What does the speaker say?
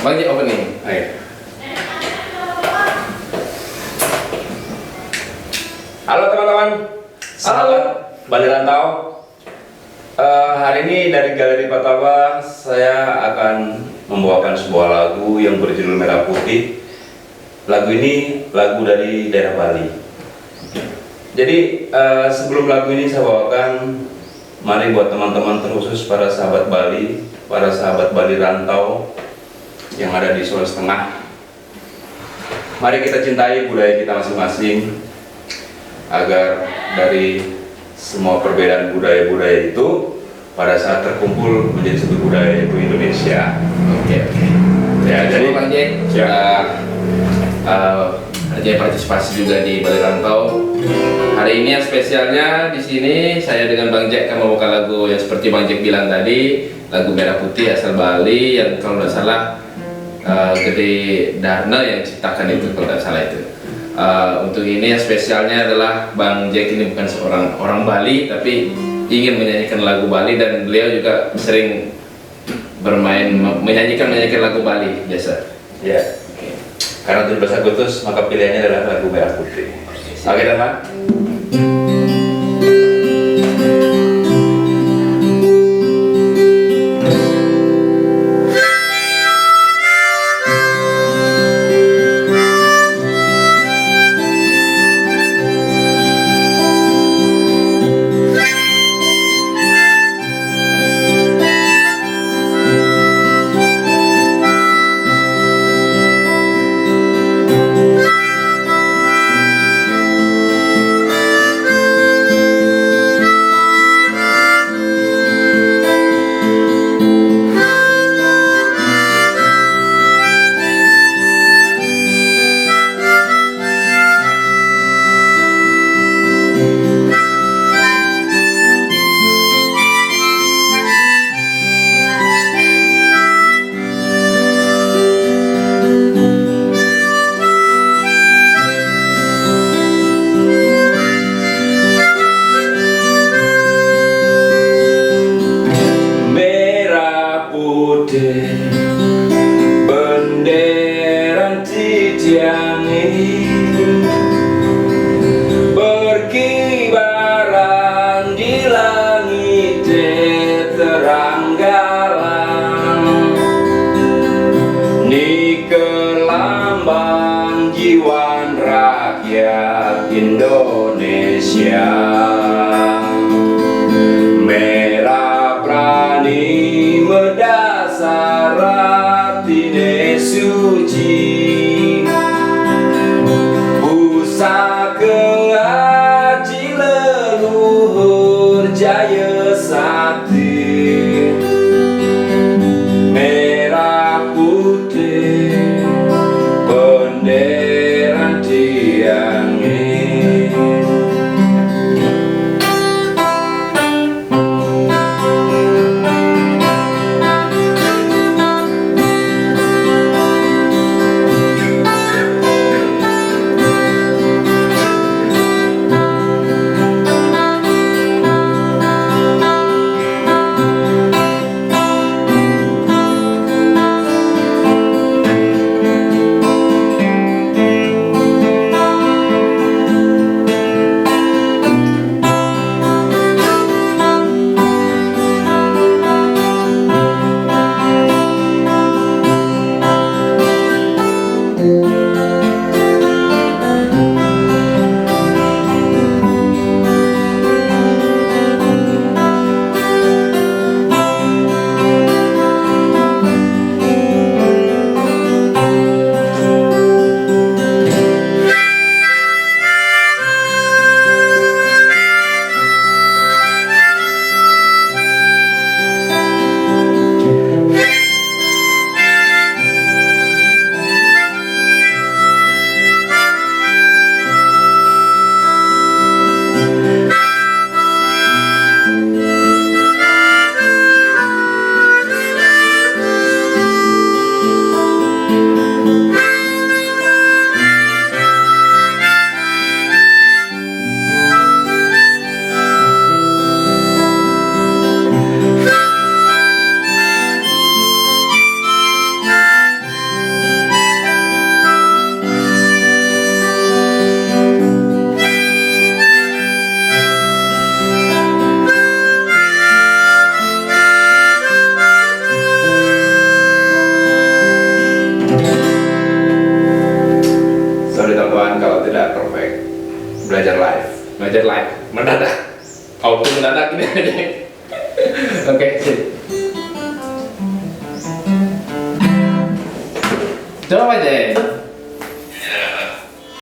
Bang Jack opening. Ayo. Halo teman-teman, sahabat Bali Rantau. Hari ini dari Galeri Pataba saya akan membawakan sebuah lagu yang berjudul Merah Putih. Lagu ini lagu dari daerah Bali. Jadi sebelum lagu ini saya bawakan, mari buat teman-teman terkhusus para sahabat Bali, para sahabat Bali Rantau yang ada di Sulawesi Tengah. Mari kita cintai budaya kita masing-masing, agar dari semua perbedaan budaya-budaya itu pada saat terkumpul menjadi satu budaya, yaitu Indonesia. Oke. Ya, jadi Bang Jack ada partisipasi juga di Bali Rantau. Hari ini yang spesialnya di sini saya dengan Bang Jack akan membawakan lagu yang seperti Bang Jack bilang tadi, lagu Merah Putih asal Bali yang kalau tidak salah Gede Darna yang ciptakan itu kalau tidak salah itu. Untuk ini yang spesialnya adalah Bang Jack ini bukan seorang orang Bali tapi ingin menyanyikan lagu Bali, dan beliau juga sering bermain menyanyikan lagu Bali biasa. ya, karena 17 Agustus maka pilihannya adalah lagu Merah Putih. Oke teman. Bendera Titiangi berkibaran di langit terang galang, nikel lambang jiwa rakyat Indonesia. Merah berani mendasar hati suci, pusaka haji leluhur jaya sakti. Merah putih bendera Tiangi. belajar live. Belajar live, mendadak. Auto mendadak ini aja. Oke, sip. Coba aja.